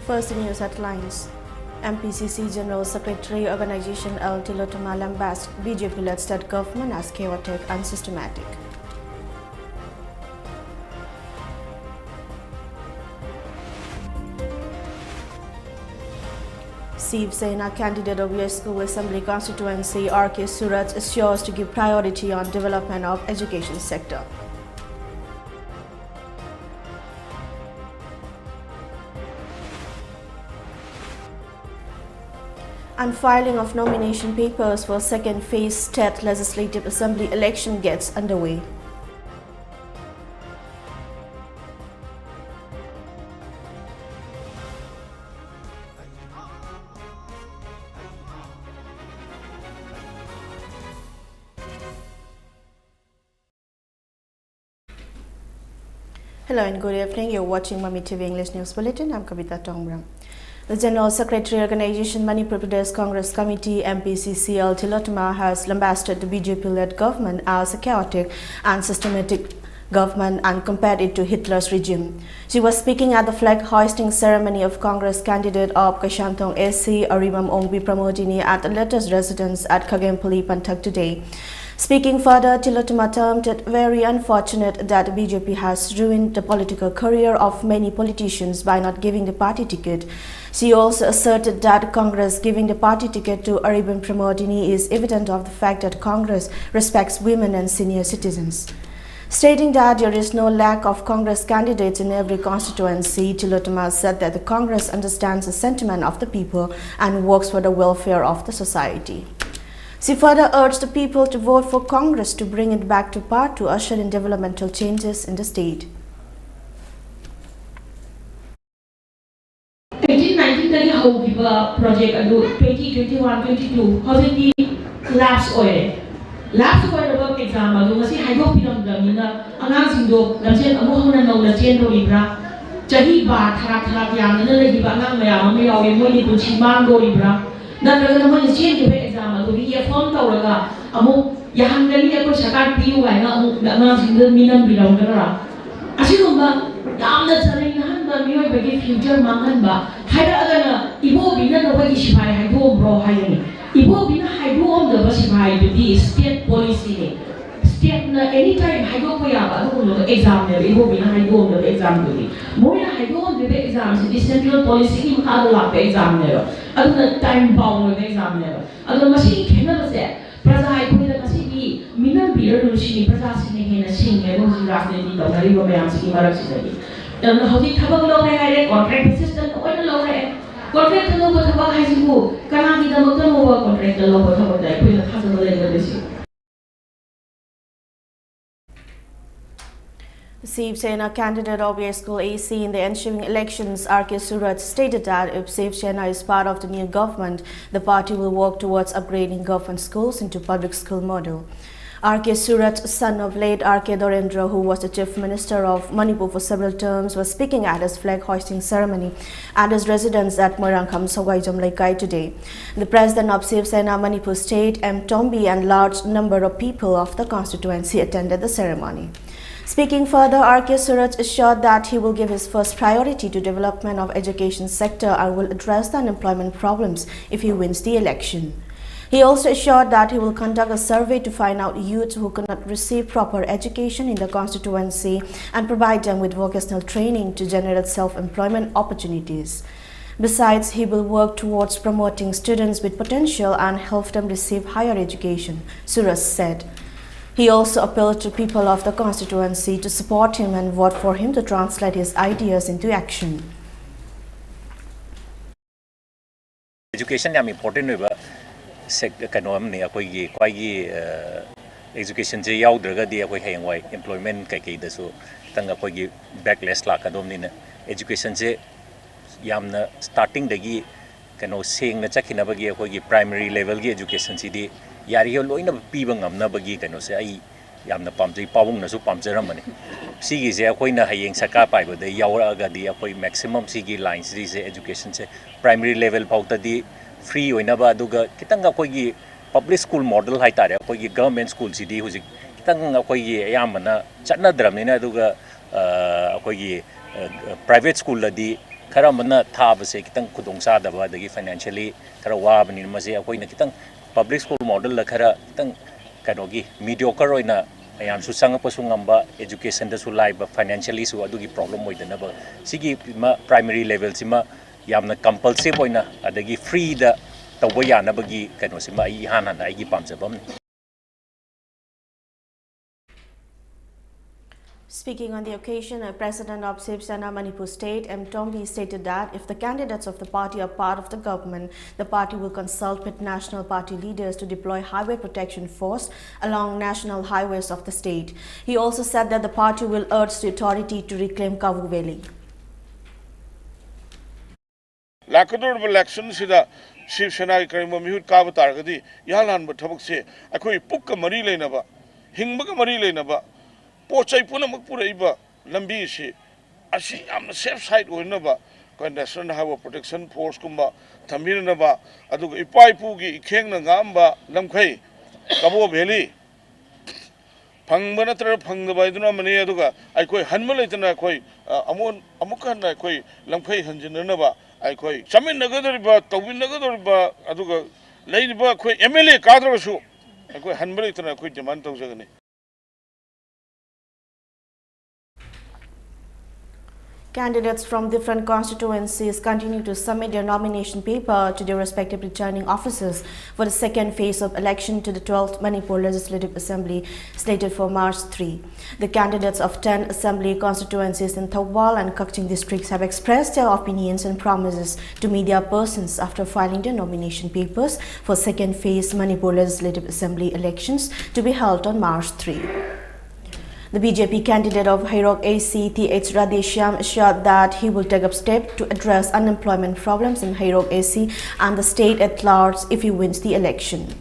First news headlines. MPCC General Secretary Organization L. Tilotoma lambasted BJP-led state government as chaotic and systematic. Shiv Sena candidate of US School Assembly constituency R.K. Suraj assures to give priority on development of education sector. And filing of nomination papers for second phase state legislative assembly election gets underway. Hello and good evening. You're watching Mami TV English News Bulletin. I'm KABITA TONGBRAM. The General Secretary Organization Manipur Pradesh Congress Committee MPCC L. Tilotoma has lambasted the BJP-led government as a chaotic and systematic government and compared it to Hitler's regime. She was speaking at the flag hoisting ceremony of Congress candidate of Kashantong SC Arimam Ongbi Pramodini at the latter's residence at Khagempally, Panthak today. Speaking further, Tilotoma termed it very unfortunate that BJP has ruined the political career of many politicians by not giving the party ticket. She also asserted that Congress giving the party ticket to Arimam Pramodini is evident of the fact that Congress respects women and senior citizens. Stating that there is no lack of Congress candidates in every constituency, Tilotoma said that the Congress understands the sentiment of the people and works for the welfare of the society. She further urged the people to vote for Congress to bring it back to power to usher in developmental changes in the state. 18-19 hougiba project adu 2021-22 hojiki lapse oire lapse oire exam adu ngasi haido piramdamina angang singdo lamchen amu hona nongla chen do libra chahi ba thara yamna legiba angang mayam ma yawi moi punchi mang do libra natraga moi chen de exam adu ri form tawraga amu yahangali ko sakar piu ga na amu angang singdo minam biramdara asigumba yamna chare hanba mioi bagi future manganba haida agana ibo bina no bagi sipai haido bro hayani ibo bina haido the sipai the state policy ne state na anytime haido ko yaba ko lo exam ne ibo bina haido the exam do moi na haido the exam the central policy ki khadu la exam ne aduna time bound the exam ne aduna masi khena se praja ai ko da masi ki minam bir ru shi praja sine hena singe ro jira ne di da ri bo mayam si marak si da dan hodi thabak lo ne hai contract assistant oina lo re contract lo bo thabak hai sibu kana di da mo to mo contract lo bo thabak dai ko na thasa lo le de si Shiv Sena candidate of US School AC in the ensuing elections, R.K. Suraj, stated that if Shiv Sena is part of the new government, the party will work towards upgrading government schools into public school model. R.K. Suraj, son of late R.K. Dorendra, who was the Chief Minister of Manipur for several terms, was speaking at his flag-hoisting ceremony at his residence at Moirangkham, Sawai Jamlaikai today. The President of Shiv Sena Manipur State, M. Tombi, and large number of people of the constituency attended the ceremony. Speaking further, R.K. Suraj assured that he will give his first priority to development of education sector and will address the unemployment problems if he wins the election. He also assured that he will conduct a survey to find out youths who cannot receive proper education in the constituency and provide them with vocational training to generate self-employment opportunities. Besides, he will work towards promoting students with potential and help them receive higher education, Suraj said. He also appealed to people of the constituency to support him and vote for him to translate his ideas into action. Education is important. Education is employment backlash. Education is starting the primary level education. Yari loina pibang amna bagi kano se ai yamna pamjai pawung na su pamjaramani sigi je akoi na hayeng saka pai bo de yaura ga di akoi maximum sigi lines ri se education se primary level pauta di free oina ba duga kitang akoi gi public school model hai tare akoi gi government school si di huji kitang akoi gi ayamana chatna dram ne na duga akoi gi private school la di खरा मना थाबसे कितंग खुदोंग सादबा दगी financially खरा वाबनि मसे अखोइना कितंग public school model ला खरा कितंग कनोगी mediocre ओइना याम सु संगपसु ngamba education da su live financially su adugi problem oidana ba sigi primary level sima yamna compulsive oina adagi free da tawba yana bagi kano sima ai hana na ai pamjabam. Speaking on the occasion, President of Shiv Sena Manipur State, M. Tombi, stated that if the candidates of the party are part of the government, the party will consult with national party leaders to deploy highway protection force along national highways of the state. He also said that the party will urge the authority to reclaim Kavu Valley. Lakador election sida Shiv Sena karima mihut KABITA targadi yalan bathabak se akoi pukka mari lena ba hingba mari lena ba पोचै पुनमक पुरैबा लंबी से असी याम safe side होइनबा को national highway protection force कुंबा थमिरनबा अदुग इपाइपुगी इखेंगना गामबा लमखै कबो भेली फंगबा नत्र फंगबा इदुना मने अदुगा आइकोइ Hunnam लेतना कोइ अमुकन कोइ लमखै हंजिननबा आइकोइ चमिनगदरिबा तौबिनगदरिबा अदुगा लेइबा कोइ एमएलए काद्रगसु आइकोइ हनम लेतना कोइ demand तौजगनि. Candidates from different constituencies continue to submit their nomination paper to their respective returning officers for the second phase of election to the 12th Manipur Legislative Assembly slated for March 3. The candidates of 10 assembly constituencies in Thawbal and Kakching districts have expressed their opinions and promises to media persons after filing their nomination papers for second phase Manipur Legislative Assembly elections to be held on March 3. The BJP candidate of Hairok AC, T.H. Radheshyam, assured that he will take up steps to address unemployment problems in Hairok AC and the state at large if he wins the election.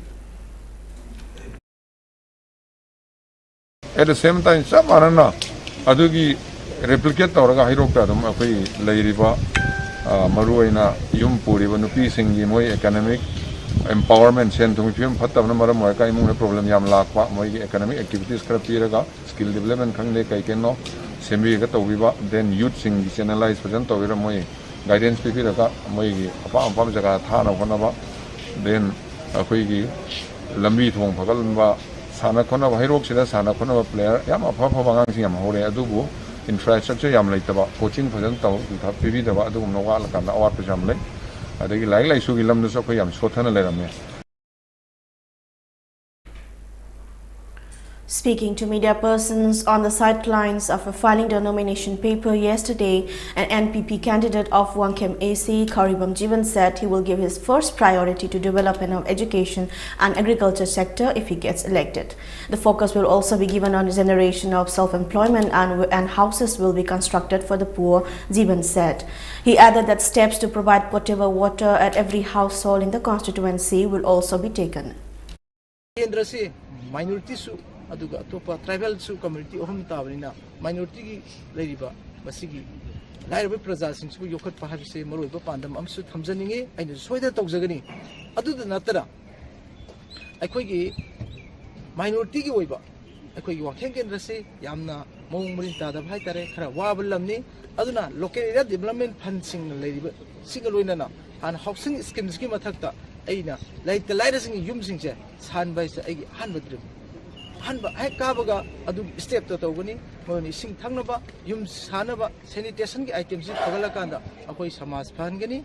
At the same time, some arana adugi replicate Toraga Hairok Tadam, Api, Lairiba, Maruina, Yumpuri, Vanupi, Singi, Moi economic empowerment, Sentum, Patamara, Moika, problem Yam Lakwa, Moi economic activities, Krapiraga. Skill development khangde kai kenno sembi ga tobiba then youth sing channelize present tobira moi guidance pi raka moi gi apam jaga tha na khona ba then akoi gi lambi thong phagal ba sana khona ba Hairok sida sana khona ba player yam apha pha bangang sing yam hore adubu infrastructure yam laitaba coaching present taw tha pi da ba adugum no wa la kan awat pajam le adagi lai su gi lam no so khoi yam sothana le ram. Speaking to media persons on the sidelines of filing their nomination paper yesterday, an NPP candidate of Wangkhem AC, Karibam Jivan, said he will give his first priority to development of education and agriculture sector if he gets elected. The focus will also be given on the generation of self-employment and houses will be constructed for the poor, Jivan said. He added that steps to provide potable water at every household in the constituency will also be taken. aduga topa tribal su community ohum tabrina minority gi leiriba basigi lairabe praja sing su yokhat pahabise maroiba pandam amsu thamjaninge aina soida tawjagani aduda natara aikoi gi minority gi oiba aikoi gi wakheng kendra se yamna mong murin ta da bhai tare khara wabalamni aduna local area development fund sing leiriba single na an housing schemes gi mathakta aina laita laira sing yum sing che san bai se ai hanbadrim Hanba, I Kabaga, Adu step to Togani, when sing Tangnaba, Yum Sanaba, sanitation items in Pagalakanda, Akoi Samas Pangani.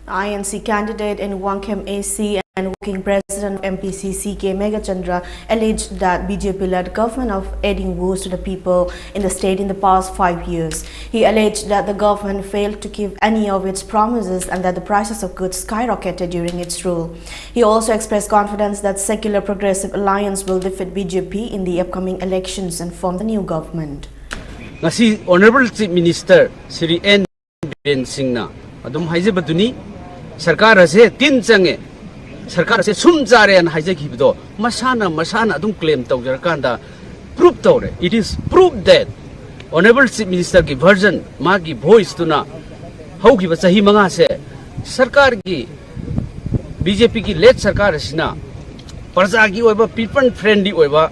INC candidate in Wangkhem AC and working president of MPC C.K. Megachandra alleged that BJP-led government of adding woes to the people in the state in the past 5 years. He alleged that the government failed to keep any of its promises and that the prices of goods skyrocketed during its rule. He also expressed confidence that Secular Progressive Alliance will defeat BJP in the upcoming elections and form the new government. Ngasi Honorable Chief Minister Sri N. Ben Singna adum haije baduni sarkar ase tin change sarkar ase sum jare an haije khibdo masana adum claim tawjar kanda proof tawre. It is proof that Honorable Chief Minister ki version magi voice tuna hogi ba chahi manga se sarkar ki BJP ki led sarkar asina parja gi oiba people friendly oiba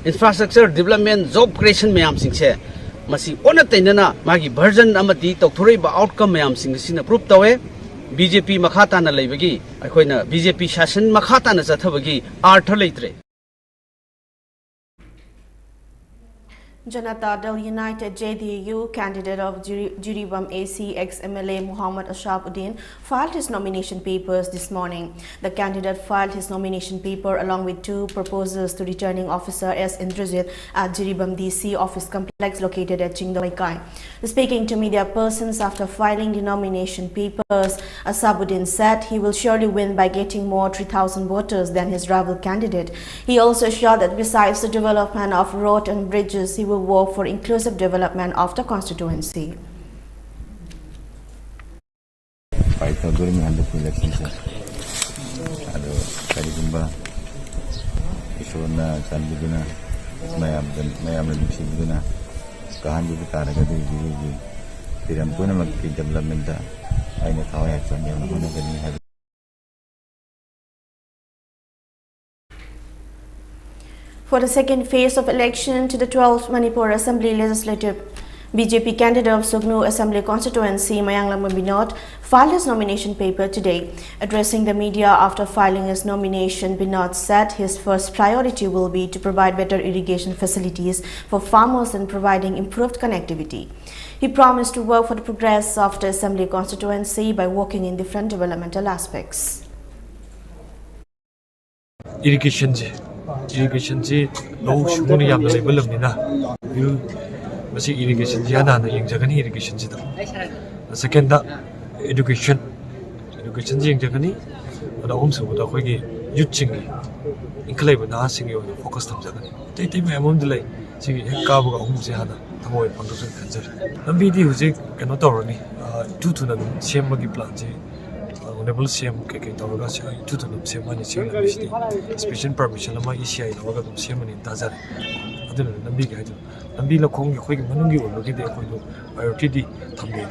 infrastructure development job creation mayam singse masi ona tainana magi version amati tokthorei ba outcome mayam sing sina proof tawe BJP makhata na leibagi akoina BJP shasan makhata na chathabagi artha leitre. Janata Dal United JDU candidate of Jiribam AC ex-MLA Muhammad Ashabuddin filed his nomination papers this morning. The candidate filed his nomination paper along with two proposals to returning officer S. Indrajit at Jiribam DC office complex located at Chingdamaikai. Speaking to media persons after filing the nomination papers, Ashabuddin said he will surely win by getting more 3,000 voters than his rival candidate. He also assured that besides the development of roads and bridges, he will work for inclusive development of the constituency. Fight during the elections. Karibumba, Ishona, Sandibuna, Mayam, Sibuna, Kahandu, Taragadi, Pirampuna, development. I know how I have. For the second phase of election to the 12th Manipur Assembly Legislative, BJP candidate of Sugnu Assembly constituency Mayanglam Binod filed his nomination paper today. Addressing the media after filing his nomination, Binod said his first priority will be to provide better irrigation facilities for farmers and providing improved connectivity. He promised to work for the progress of the Assembly constituency by working in different developmental aspects. Irrigation low sugar yam level of Nina. You must see irrigation Jana in Jagani irrigation. The second education in Jagani, but also with a Hogi, Yuching, Inclave, dancing you focused on Jagani. They take my own delay, see Kabu Humsiana, Tamoy Pantos and Cancer. The video cannot already two to the same Magi plant. Honorable CM Keke Tawagasi, two to the same money, special permission of my ECI, Wagam Seaman in Tazar. I don't know, big item. And be like Kong, quick Manungi or look at the IoT Tambi.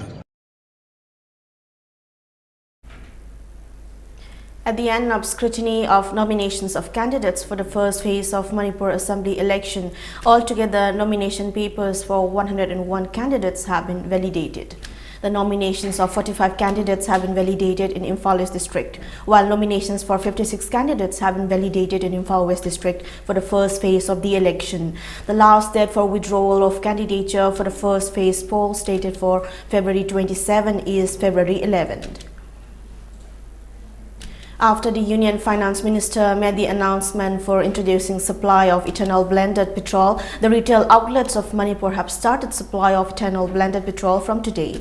At the end of scrutiny of nominations of candidates for the first phase of Manipur Assembly election, altogether nomination papers for 101 candidates have been validated. The nominations of 45 candidates have been validated in Imphal East District, while nominations for 56 candidates have been validated in Imphal West District for the first phase of the election. The last date for withdrawal of candidature for the first phase poll stated for February 27 is February 11th. After the Union Finance Minister made the announcement for introducing supply of ethanol blended petrol, the retail outlets of Manipur have started supply of ethanol blended petrol from today.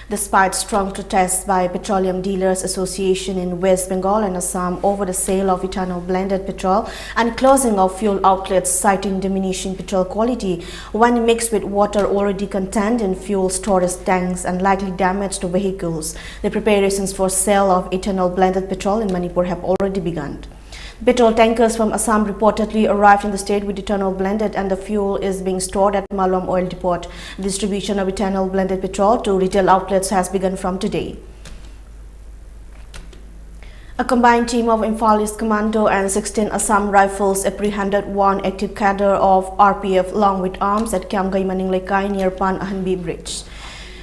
Despite strong protests by Petroleum Dealers Association in West Bengal and Assam over the sale of ethanol blended petrol and closing of fuel outlets citing diminishing petrol quality when mixed with water already contained in fuel storage tanks and likely damage to vehicles, the preparations for sale of ethanol blended petrol in Manipur have already begun. Petrol tankers from Assam reportedly arrived in the state with ethanol blended and the fuel is being stored at Malom Oil Depot. Distribution of ethanol blended petrol to retail outlets has begun from today. A combined team of Imphal East Commando and 16 Assam Rifles apprehended one active cadre of RPF along with arms at Kiamgai Maninglekai near Pan Ahanbi Bridge.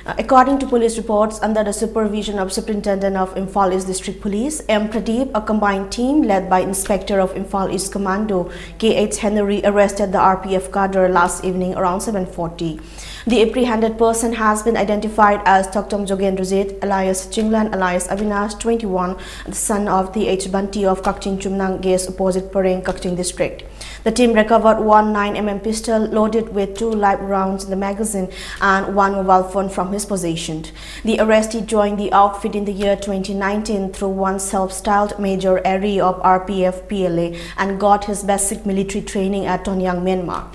According to police reports, under the supervision of Superintendent of Imphal East District Police, M. Pradeep, a combined team led by Inspector of Imphal East Commando, K.H. Henry, arrested the RPF cadre last evening around 7:40. The apprehended person has been identified as Toktom Jogendrajit, alias Chinglan, alias Avinash, 21, the son of T.H. Banti of Kakching Chumnang Gas opposite Pareng, Kakching District. The team recovered one 9mm pistol loaded with 2 live rounds in the magazine and one mobile phone from his possession. The arrestee joined the outfit in the year 2019 through one self-styled major area of RPF PLA and got his basic military training at Tonyang, Myanmar.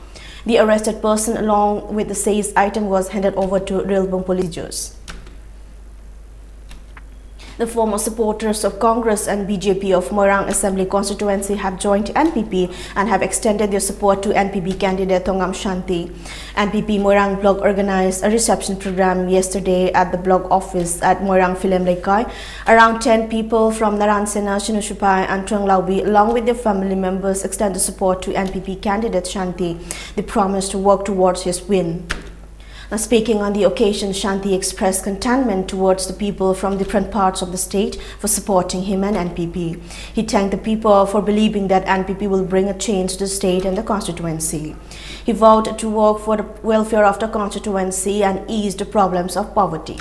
The arrested person along with the seized item was handed over to Rilbung police. The former supporters of Congress and BJP of Moirang Assembly constituency have joined NPP and have extended their support to NPP candidate TONGBRAM Shanti. NPP Moirang Bloc organized a reception program yesterday at the block office at Moirang Film Laikai. Around 10 people from Naransena, Sinushupai and Tuanglaubi along with their family members extended support to NPP candidate Shanti. They promised to work towards his win. Now, speaking on the occasion, Shanti expressed contentment towards the people from different parts of the state for supporting him and NPP. He thanked the people for believing that NPP will bring a change to the state and the constituency. He vowed to work for the welfare of the constituency and ease the problems of poverty.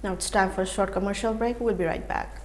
Now it's time for a short commercial break. We'll be right back.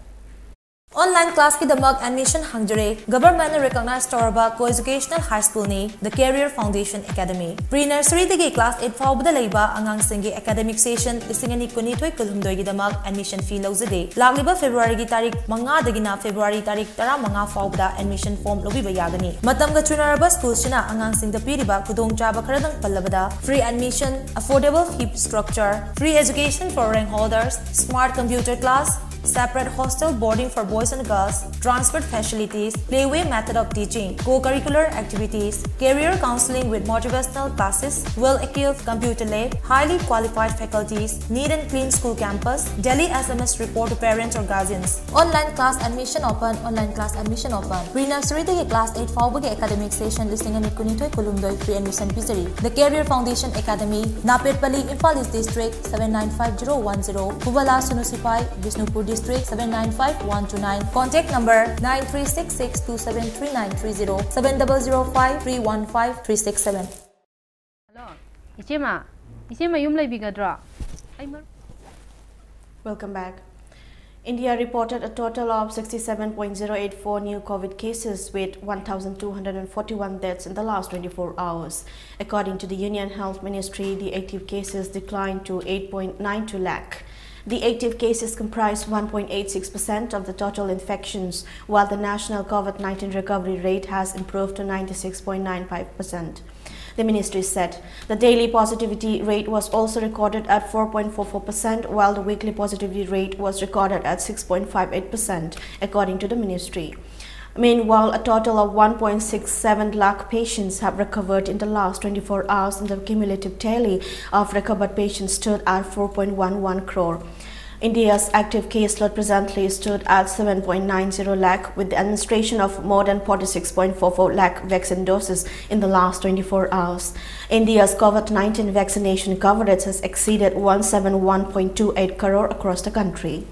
Online class ki damak admission hangjare government recognized Toraba Co-Educational High School ni the Career Foundation Academy. Pre-nursery dagi class 8 fawbada leiba angang singi academic session lisingani kunithoi kulhumdoi gi damak admission fee lawjade. Lagliba February gi tarik 5 dagina February tarik 15 fawbada admission form lobiba yagani. Matamga chunaraba school sina angang singda piriba kudong chaba kharadang pallabada free admission, affordable fee structure, free education for rank holders, smart computer class, separate hostel boarding for boys and girls, transport facilities, playway method of teaching, co-curricular activities, career counseling with motivational classes, well-equipped computer lab, highly qualified faculties, neat and clean school campus, daily SMS report to parents or guardians. Online class admission open, online class admission open. Pre-nursery dagi class 8 fawbagi academic session listing ani kunithoi kulumdoi free admission pisari. The Career Foundation Academy, Napetpalli, Imphal East District 795010, Kubala, Sunusipai, Bishnupur District 795129. Contact number 9366273930 7005315367. Hello, Ichema yum laibigadra. Welcome back. India reported a total of 67.084 new COVID cases with 1,241 deaths in the last 24 hours. According to the Union Health Ministry, the active cases declined to 8.92 lakh. The active cases comprise 1.86% of the total infections, while the national COVID-19 recovery rate has improved to 96.95%. The ministry said the daily positivity rate was also recorded at 4.44%, while the weekly positivity rate was recorded at 6.58%, according to the ministry. Meanwhile, a total of 1.67 lakh patients have recovered in the last 24 hours, and the cumulative tally of recovered patients stood at 4.11 crore. India's active caseload presently stood at 7.90 lakh, with the administration of more than 46.44 lakh vaccine doses in the last 24 hours. India's COVID-19 vaccination coverage has exceeded 171.28 crore across the country.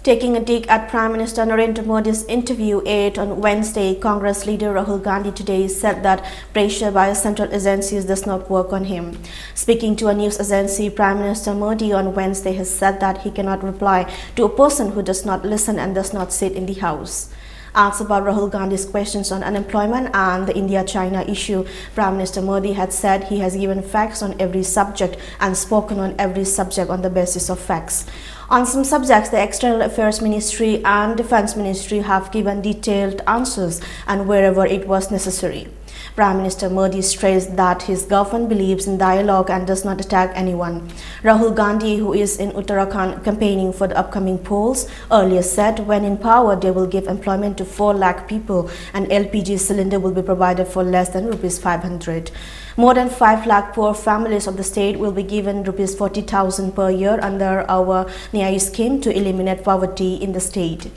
Taking a dig at Prime Minister Narendra Modi's interview aired on Wednesday, Congress leader Rahul Gandhi today said that pressure by central agencies does not work on him. Speaking to a news agency, Prime Minister Modi on Wednesday has said that he cannot reply to a person who does not listen and does not sit in the House. Asked about Rahul Gandhi's questions on unemployment and the India-China issue, Prime Minister Modi had said he has given facts on every subject and spoken on every subject on the basis of facts. On some subjects, the External Affairs Ministry and Defence Ministry have given detailed answers, and wherever it was necessary. Prime Minister Modi stressed that his government believes in dialogue and does not attack anyone. Rahul Gandhi, who is in Uttarakhand campaigning for the upcoming polls, earlier said when in power they will give employment to 4 lakh people and LPG cylinder will be provided for less than rupees 500. More than 5 lakh poor families of the state will be given rupees 40,000 per year under our Nyai scheme to eliminate poverty in the state.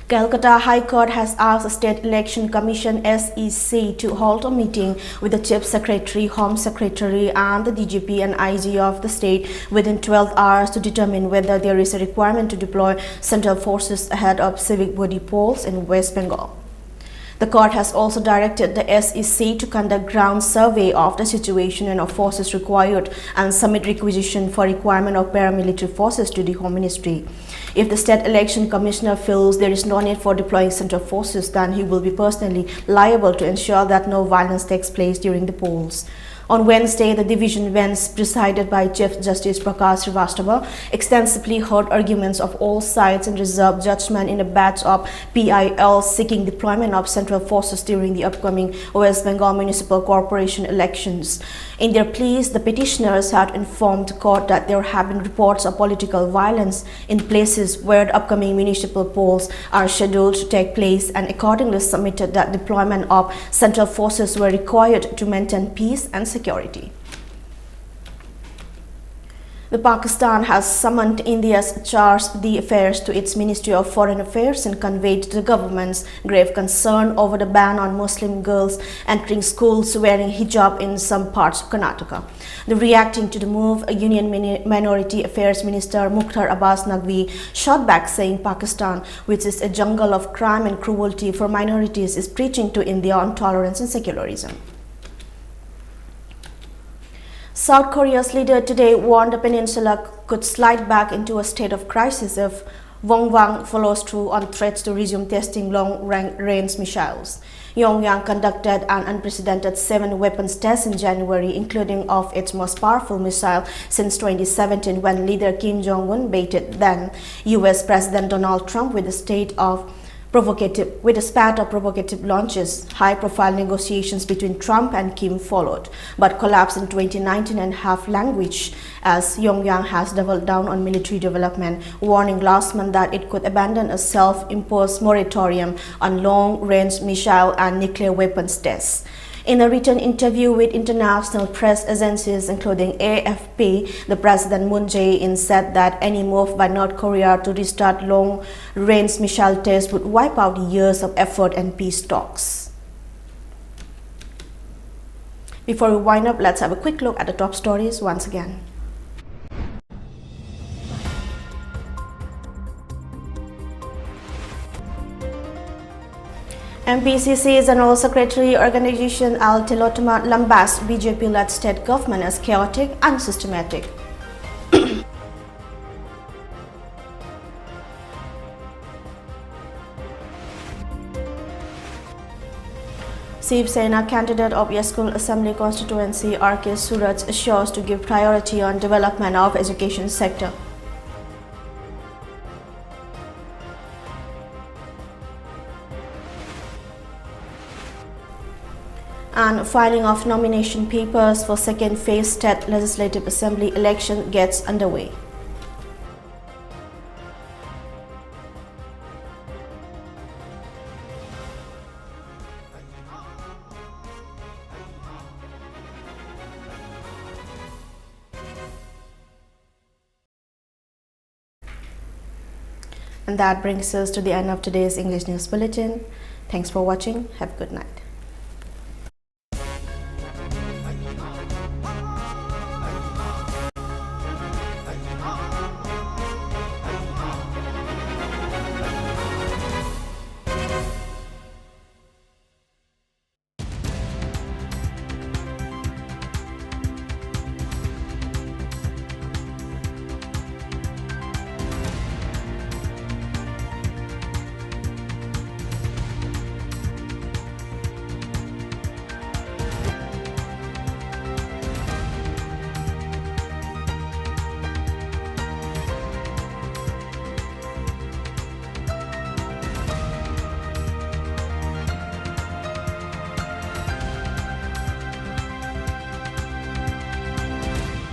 Calcutta High Court has asked the State Election Commission SEC to hold a meeting with the Chief Secretary, Home Secretary and the DGP and IG of the state within 12 hours to determine whether there is a requirement to deploy central forces ahead of civic body polls in West Bengal. The court has also directed the SEC to conduct ground survey of the situation and of forces required and submit requisition for requirement of paramilitary forces to the Home Ministry. If the State Election Commissioner feels there is no need for deploying central forces, then he will be personally liable to ensure that no violence takes place during the polls. On Wednesday, the division bench presided by Chief Justice Prakash Srivastava extensively heard arguments of all sides and reserved judgment in a batch of PIL seeking deployment of central forces during the upcoming West Bengal Municipal Corporation elections. In their pleas, the petitioners had informed the court that there have been reports of political violence in places where the upcoming municipal polls are scheduled to take place, and accordingly submitted that deployment of central forces were required to maintain peace and security. Pakistan has summoned India's charge d'affaires to its Ministry of Foreign Affairs and conveyed to the government's grave concern over the ban on Muslim girls entering schools wearing hijab in some parts of Karnataka. Reacting to the move, a Union Minority Affairs Minister Mukhtar Abbas Naqvi shot back, saying Pakistan, which is a jungle of crime and cruelty for minorities, is preaching to India on tolerance and secularism. South Korea's leader today warned the peninsula could slide back into a state of crisis if Pyongyang follows through on threats to resume testing long-range missiles. Pyongyang conducted an unprecedented 7 weapons tests in January, including of its most powerful missile since 2017, when leader Kim Jong-un baited then U.S. President Donald Trump with a spat of provocative launches. High-profile negotiations between Trump and Kim followed, but collapsed in 2019 and have languished as Pyongyang has doubled down on military development, warning last month that it could abandon a self-imposed moratorium on long-range missile and nuclear weapons tests. In a written interview with international press agencies including AFP, the President Moon Jae-in said that any move by North Korea to restart long-range missile tests would wipe out years of effort and peace talks. Before we wind up, let's have a quick look at the top stories once again. MPCC's General Secretary Organization Al Tilotoma lambasted BJP-led state government as chaotic and systematic. Shiv Sena candidate of Yaskul Assembly constituency R.K. Suraj assures to give priority on development of education sector. And filing of nomination papers for second phase State Legislative Assembly election gets underway. And that brings us to the end of today's English News Bulletin. Thanks for watching. Have a good night.